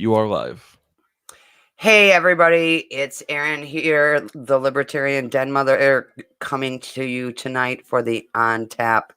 You are live. Hey everybody, it's Erin here, the Libertarian Den Mother, coming to you tonight for the On Tap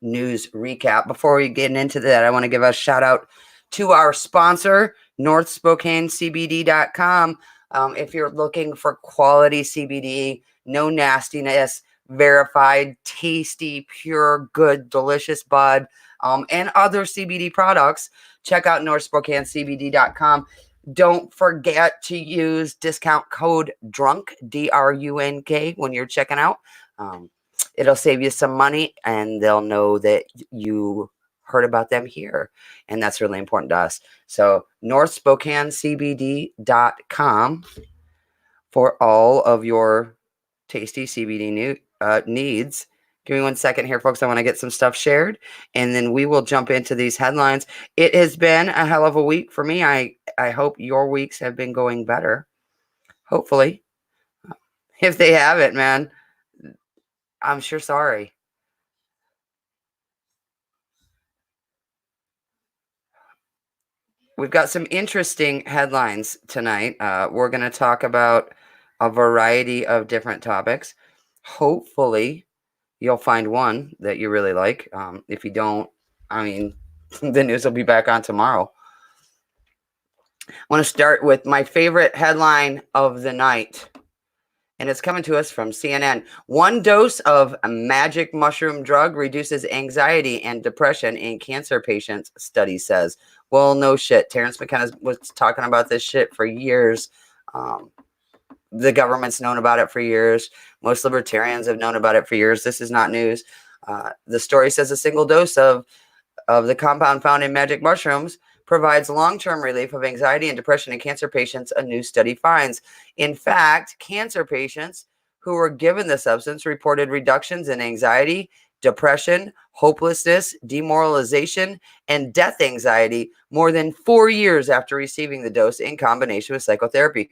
News Recap. Before we get into that, I want to give a shout out to our sponsor, NorthSpokaneCBD.com. If you're looking for quality CBD, no nastiness, verified, tasty, pure, good, delicious bud, and other CBD products, check out NorthSpokaneCBD.com. Don't forget to use discount code DRUNK, DRUNK, when you're checking out. It'll save you some money, and they'll know that you heard about them here. And that's really important to us. So, NorthSpokaneCBD.com for all of your tasty CBD needs. Give me 1 second here, folks. I want to get some stuff shared, and then we will jump into these headlines. It has been a hell of a week for me. I hope your weeks have been going better. Hopefully. If they haven't, man, I'm sure sorry. We've got some interesting headlines tonight. We're going to talk about a variety of different topics. Hopefully, you'll find one that you really like. If you don't, I mean, the news will be back on tomorrow. I want to start with my favorite headline of the night, and it's coming to us from CNN. 1 dose of a magic mushroom drug reduces anxiety and depression in cancer patients, study says. Well, no shit. Terrence McKenna was talking about this shit for years. The government's known about it for years. Most libertarians have known about it for years. This is not news. The story says a single dose of the compound found in magic mushrooms provides long-term relief of anxiety and depression in cancer patients, a new study finds. In fact, cancer patients who were given the substance reported reductions in anxiety, depression, hopelessness, demoralization, and death anxiety more than 4 years after receiving the dose in combination with psychotherapy.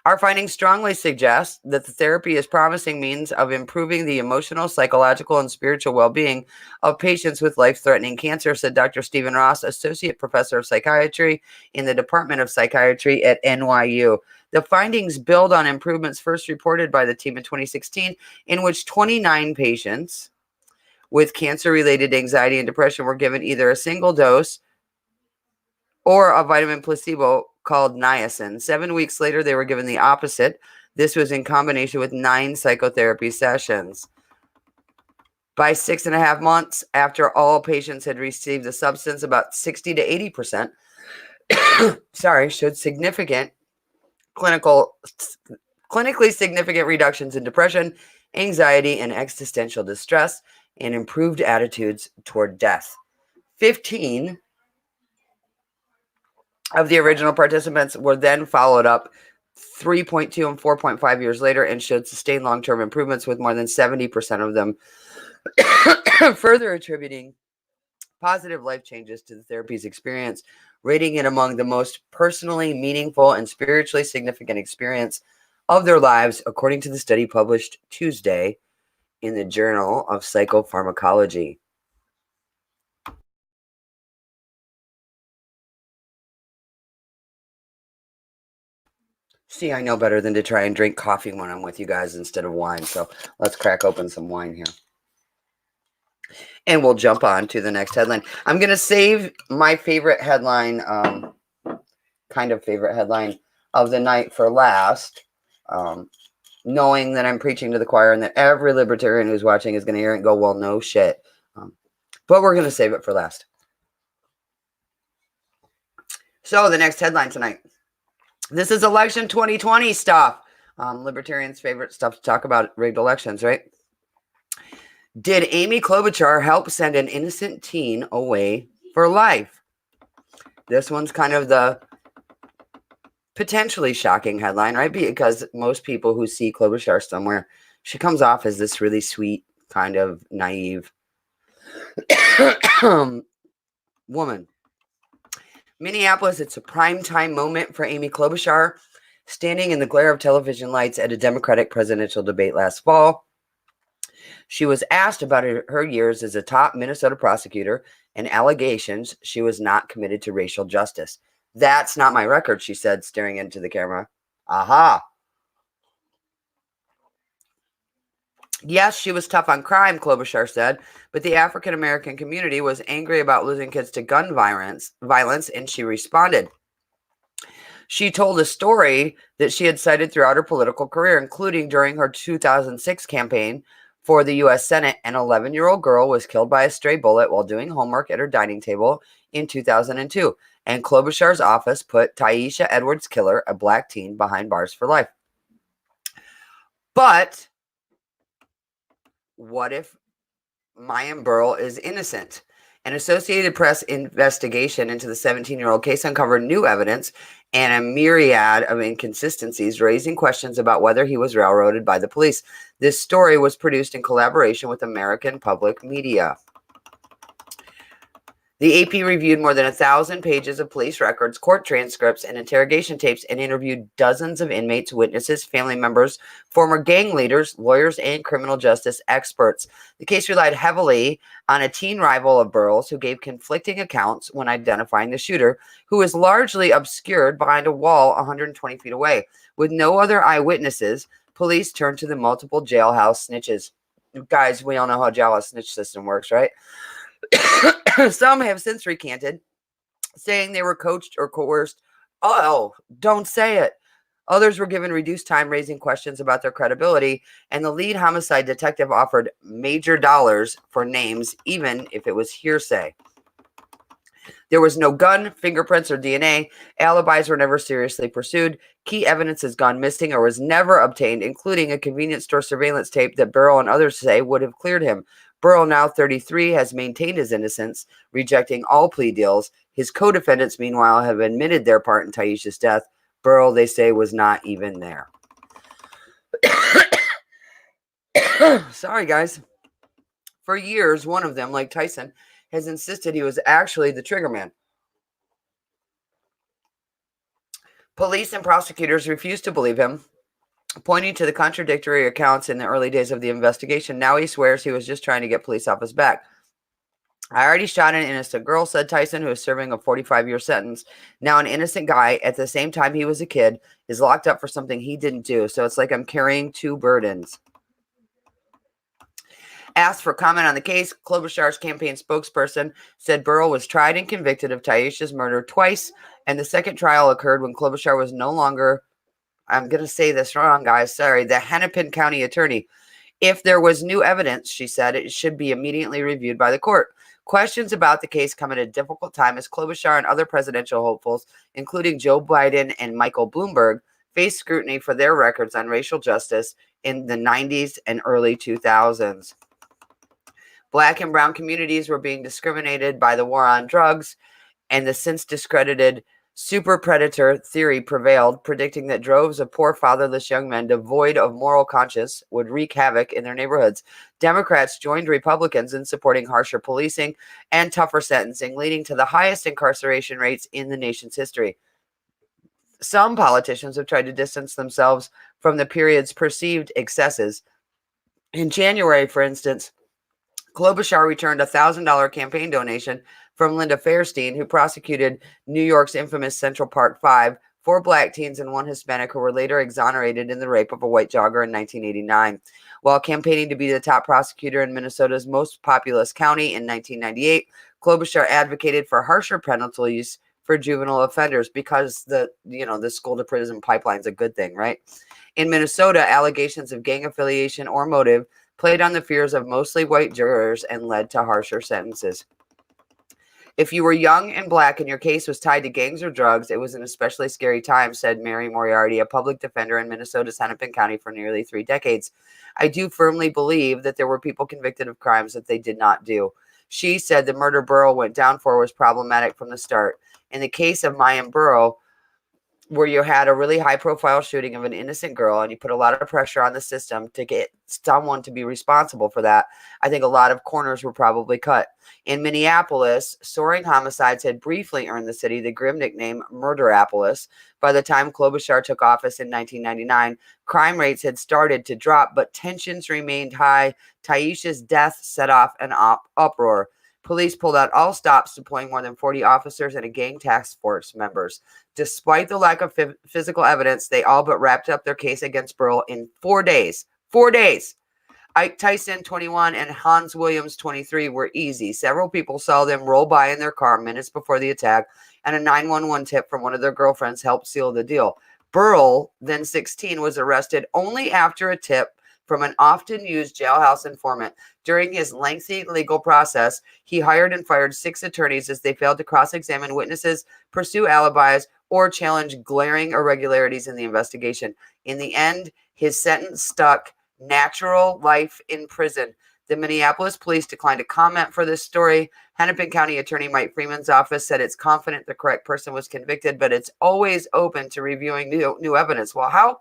Our findings strongly suggest that the therapy is promising means of improving the emotional, psychological, and spiritual well-being of patients with life-threatening cancer, said Dr. Stephen Ross, Associate Professor of Psychiatry in the Department of Psychiatry at NYU. The findings build on improvements first reported by the team in 2016, in which 29 patients with cancer-related anxiety and depression were given either a single dose or a vitamin placebo called niacin. 7 weeks later, they were given the opposite. This was in combination with 9 psychotherapy sessions. By 6.5 months after all patients had received the substance, about 60 to 80% showed clinically significant reductions in depression, anxiety, and existential distress, and improved attitudes toward death. 15 of the original participants were then followed up 3.2 and 4.5 years later and showed sustained long-term improvements, with more than 70% of them further attributing positive life changes to the therapy's experience, rating it among the most personally meaningful and spiritually significant experience of their lives, according to the study published Tuesday in the Journal of Psychopharmacology. See, I know better than to try and drink coffee when I'm with you guys instead of wine. So let's crack open some wine here. And we'll jump on to the next headline. I'm going to save my favorite headline, kind of favorite headline of the night for last, knowing that I'm preaching to the choir and that every libertarian who's watching is going to hear it and go, well, no shit. But we're going to save it for last. So the next headline tonight. This is election 2020 stuff. Libertarians' favorite stuff to talk about, rigged elections, right? Did Amy Klobuchar help send an innocent teen away for life? This one's kind of the potentially shocking headline, right? Because most people who see Klobuchar somewhere, she comes off as this really sweet, kind of naive woman. Minneapolis, it's a primetime moment for Amy Klobuchar, standing in the glare of television lights at a Democratic presidential debate last fall. She was asked about her years as a top Minnesota prosecutor and allegations she was not committed to racial justice. That's not my record, she said, staring into the camera. Aha. Yes, she was tough on crime, Klobuchar said, but the African American community was angry about losing kids to gun violence, and she responded. She told a story that she had cited throughout her political career, including during her 2006 campaign for the U.S. Senate. An 11-year-old girl was killed by a stray bullet while doing homework at her dining table in 2002, and Klobuchar's office put Tyesha Edwards' killer, a black teen, behind bars for life. But what if Mayim Burrell is innocent? An Associated Press investigation into the 17-year-old case uncovered new evidence and a myriad of inconsistencies, raising questions about whether he was railroaded by the police. This story was produced in collaboration with American Public Media. The AP reviewed more than 1,000 pages of police records, court transcripts, and interrogation tapes, and interviewed dozens of inmates, witnesses, family members, former gang leaders, lawyers, and criminal justice experts. The case relied heavily on a teen rival of Burrell's who gave conflicting accounts when identifying the shooter, who was largely obscured behind a wall 120 feet away. With no other eyewitnesses, police turned to the multiple jailhouse snitches. Guys, we all know how jailhouse snitch system works, right? Some have since recanted, saying they were coached or coerced. Oh, don't say it. Others were given reduced time, raising questions about their credibility, and the lead homicide detective offered major dollars for names, even if it was hearsay. There was no gun, fingerprints, or DNA. Alibis were never seriously pursued. Key evidence has gone missing or was never obtained, including a convenience store surveillance tape that Burrell and others say would have cleared him. Burrell, now 33, has maintained his innocence, rejecting all plea deals. His co-defendants, meanwhile, have admitted their part in Tyesha's death. Burrell, they say, was not even there. Sorry, guys. For years, one of them, like Tyson, has insisted he was actually the triggerman. Police and prosecutors refused to believe him, pointing to the contradictory accounts in the early days of the investigation. Now he swears he was just trying to get police off his back. I already shot an innocent girl, said Tyson, who is serving a 45-year sentence. Now an innocent guy, at the same time he was a kid, is locked up for something he didn't do. So it's like I'm carrying two burdens. Asked for comment on the case, Klobuchar's campaign spokesperson said Burrell was tried and convicted of Tyesha's murder twice, and the second trial occurred when Klobuchar was no longer, I'm going to say this wrong, guys, sorry, the Hennepin County attorney. If there was new evidence, she said, it should be immediately reviewed by the court. Questions about the case come at a difficult time as Klobuchar and other presidential hopefuls, including Joe Biden and Michael Bloomberg, face scrutiny for their records on racial justice in the 90s and early 2000s. Black and brown communities were being discriminated by the war on drugs, and the since discredited super predator theory prevailed, predicting that droves of poor fatherless young men devoid of moral conscience would wreak havoc in their neighborhoods. Democrats joined Republicans in supporting harsher policing and tougher sentencing, leading to the highest incarceration rates in the nation's history. Some politicians have tried to distance themselves from the period's perceived excesses. In January, for instance, Klobuchar returned a $1,000 campaign donation from Linda Fairstein, who prosecuted New York's infamous Central Park Five, 4 black teens and 1 Hispanic who were later exonerated in the rape of a white jogger in 1989. While campaigning to be the top prosecutor in Minnesota's most populous county in 1998, Klobuchar advocated for harsher penalties for juvenile offenders because the school to prison pipeline is a good thing, right? In Minnesota, allegations of gang affiliation or motive played on the fears of mostly white jurors and led to harsher sentences. If you were young and black and your case was tied to gangs or drugs, it was an especially scary time, said Mary Moriarty, a public defender in Minnesota's Hennepin County for nearly 3 decades. I do firmly believe that there were people convicted of crimes that they did not do. She said the murder Burrell went down for was problematic from the start. In the case of Mayim Burrell, where you had a really high-profile shooting of an innocent girl and you put a lot of pressure on the system to get someone to be responsible for that, I think a lot of corners were probably cut. In Minneapolis, soaring homicides had briefly earned the city the grim nickname Murderapolis. By the time Klobuchar took office in 1999, crime rates had started to drop, but tensions remained high. Tyesha's death set off an uproar. Police pulled out all stops, deploying more than 40 officers and a gang task force members. Despite the lack of physical evidence, they all but wrapped up their case against Burl in 4 days. 4 days. Ike Tyson, 21, and Hans Williams, 23, were easy. Several people saw them roll by in their car minutes before the attack, and a 911 tip from one of their girlfriends helped seal the deal. Burl, then 16, was arrested only after a tip from an often used jailhouse informant. During his lengthy legal process, he hired and fired 6 attorneys as they failed to cross-examine witnesses, pursue alibis, or challenge glaring irregularities in the investigation. In the end, his sentence stuck: natural life in prison. The Minneapolis police declined to comment for this story. Hennepin County Attorney Mike Freeman's office said it's confident the correct person was convicted, but it's always open to reviewing new evidence. Well, how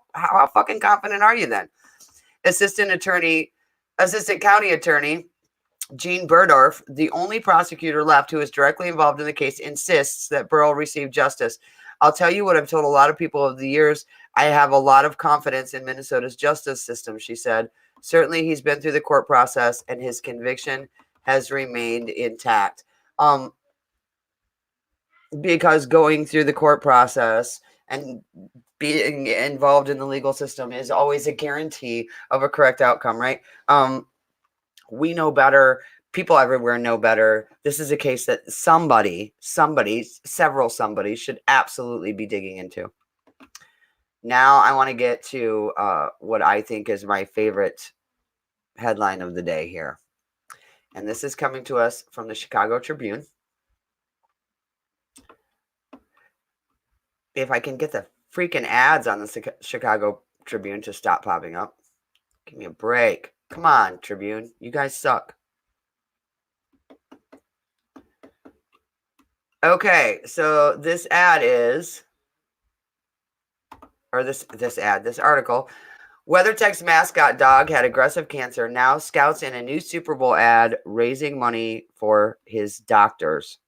fucking confident are you then? Assistant County Attorney Gene Burdorf, the only prosecutor left who is directly involved in the case, insists that Burl received justice. I'll tell you what I've told a lot of people over the years. I have a lot of confidence in Minnesota's justice system, she said. Certainly, he's been through the court process, and his conviction has remained intact. Because going through the court process and being involved in the legal system is always a guarantee of a correct outcome, right? We know better. People everywhere know better. This is a case that several somebodies should absolutely be digging into. Now I want to get to what I think is my favorite headline of the day here. And this is coming to us from the Chicago Tribune. If I can get the freaking ads on the Chicago Tribune to stop popping up. Give me a break. Come on, Tribune. You guys suck. Okay, so this ad is, or this article, WeatherTech's mascot dog had aggressive cancer. Now scouts in a new Super Bowl ad raising money for his doctors.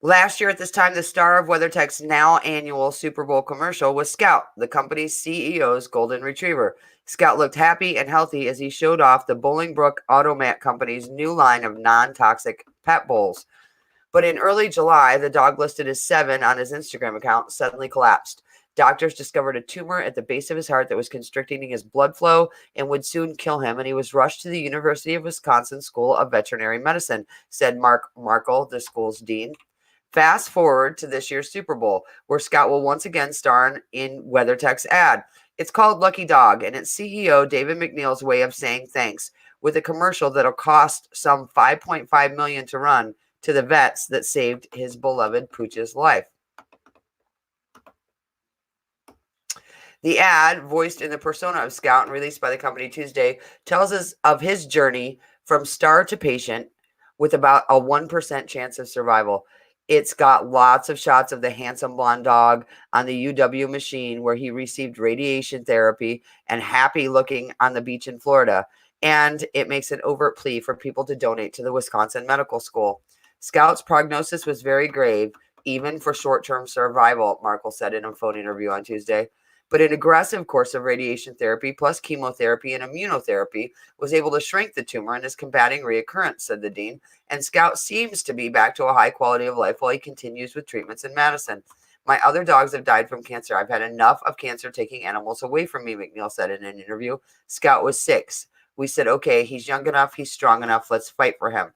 Last year at this time, the star of WeatherTech's now annual Super Bowl commercial was Scout, the company's CEO's golden retriever. Scout looked happy and healthy as he showed off the Bolingbrook Automat Company's new line of non-toxic pet bowls. But in early July, the dog listed as 7 on his Instagram account suddenly collapsed. Doctors discovered a tumor at the base of his heart that was constricting his blood flow and would soon kill him, and he was rushed to the University of Wisconsin School of Veterinary Medicine, said Mark Markle, the school's dean. Fast forward to this year's Super Bowl, where Scout will once again star in WeatherTech's ad. It's called Lucky Dog, and it's CEO David McNeil's way of saying thanks, with a commercial that'll cost some $5.5 million to run, to the vets that saved his beloved Pooch's life. The ad, voiced in the persona of Scout and released by the company Tuesday, tells us of his journey from star to patient with about a 1% chance of survival. It's got lots of shots of the handsome blonde dog on the UW machine where he received radiation therapy and happy looking on the beach in Florida. And it makes an overt plea for people to donate to the Wisconsin Medical School. Scout's prognosis was very grave, even for short-term survival, Markle said in a phone interview on Tuesday. But an aggressive course of radiation therapy plus chemotherapy and immunotherapy was able to shrink the tumor and is combating reoccurrence, said the dean. And Scout seems to be back to a high quality of life while he continues with treatments in Madison. My other dogs have died from cancer. I've had enough of cancer taking animals away from me, McNeil said in an interview. Scout was 6. We said, okay, he's young enough, he's strong enough, let's fight for him.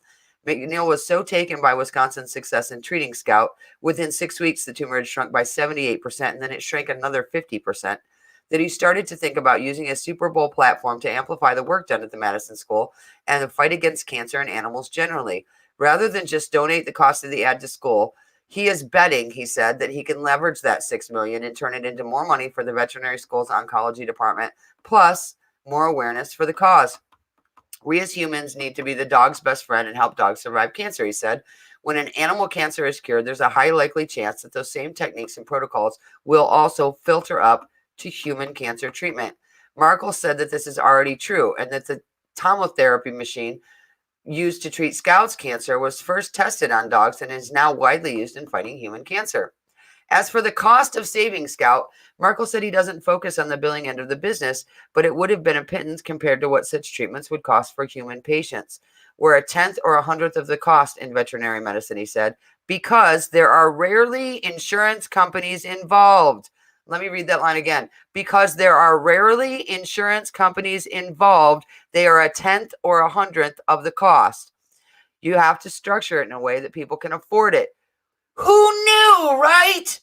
McNeil was so taken by Wisconsin's success in treating Scout, within 6 weeks the tumor had shrunk by 78%, and then it shrank another 50%, that he started to think about using a Super Bowl platform to amplify the work done at the Madison School and the fight against cancer in animals generally. Rather than just donate the cost of the ad to school, he is betting, he said, that he can leverage that $6 million and turn it into more money for the veterinary school's oncology department, plus more awareness for the cause. We as humans need to be the dog's best friend and help dogs survive cancer, he said. When an animal cancer is cured, there's a high likely chance that those same techniques and protocols will also filter up to human cancer treatment. Markle said that this is already true and that the tomotherapy machine used to treat Scout's cancer was first tested on dogs and is now widely used in fighting human cancer. As for the cost of saving Scout, Markle said he doesn't focus on the billing end of the business, but it would have been a pittance compared to what such treatments would cost for human patients. We're a tenth or a hundredth of the cost in veterinary medicine, he said, because there are rarely insurance companies involved. Let me read that line again. Because there are rarely insurance companies involved, they are a tenth or a hundredth of the cost. You have to structure it in a way that people can afford it. Who knew, right?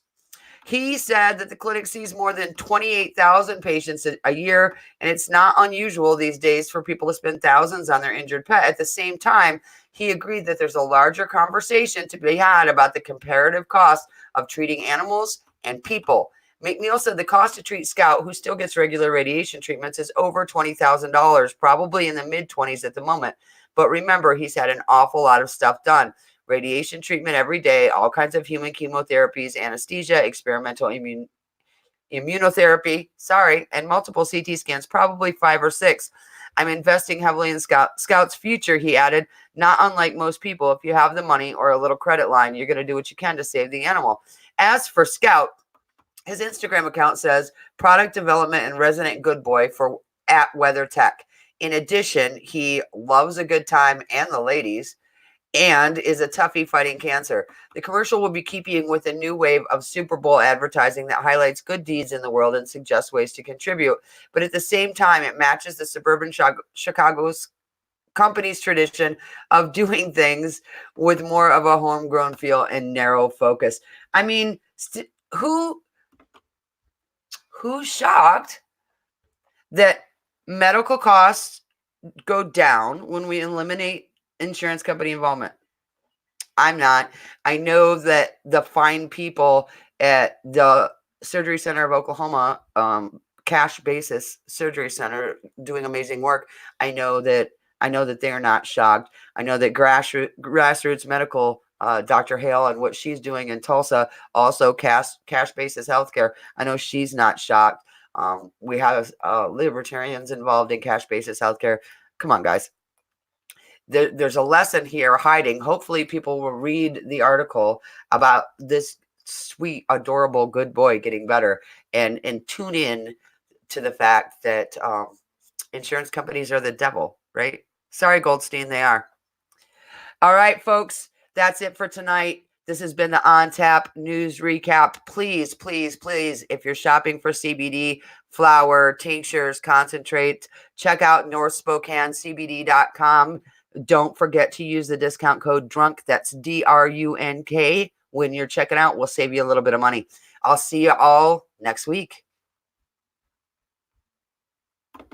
He said that the clinic sees more than 28,000 patients a year, and it's not unusual these days for people to spend thousands on their injured pet. At the same time, he agreed that there's a larger conversation to be had about the comparative cost of treating animals and people. McNeil said the cost to treat Scout, who still gets regular radiation treatments, is over $20,000, probably in the mid-20s at the moment. But remember, he's had an awful lot of stuff done. Radiation treatment every day, all kinds of human chemotherapies, anesthesia, experimental immunotherapy, and multiple CT scans, probably 5 or 6. I'm investing heavily in Scout's future, he added. Not unlike most people, if you have the money or a little credit line, you're going to do what you can to save the animal. As for Scout, his Instagram account says product development and resident good boy for @WeatherTech. In addition, he loves a good time and the ladies, and is a toughie fighting cancer. The commercial will be keeping with a new wave of Super Bowl advertising that highlights good deeds in the world and suggests ways to contribute. But at the same time, it matches the suburban Chicago's company's tradition of doing things with more of a homegrown feel and narrow focus. I mean, who's shocked that medical costs go down when we eliminate insurance company involvement? I'm not. I know that the fine people at the Surgery Center of Oklahoma, cash basis surgery center, doing amazing work. I know that they're not shocked. I know that grassroots medical, Dr. Hale, and what she's doing in Tulsa, also cash basis healthcare. I know she's not shocked. We have libertarians involved in cash basis healthcare. Come on, guys. There's a lesson here hiding. Hopefully people will read the article about this sweet, adorable, good boy getting better and tune in to the fact that insurance companies are the devil, right? Sorry, Goldstein, they are. All right, folks, that's it for tonight. This has been the On Tap News Recap. Please, please, please, if you're shopping for CBD, flower, tinctures, concentrates, check out NorthSpokaneCBD.com. Don't forget to use the discount code DRUNK. That's DRUNK. When you're checking out, we'll save you a little bit of money. I'll see you all next week.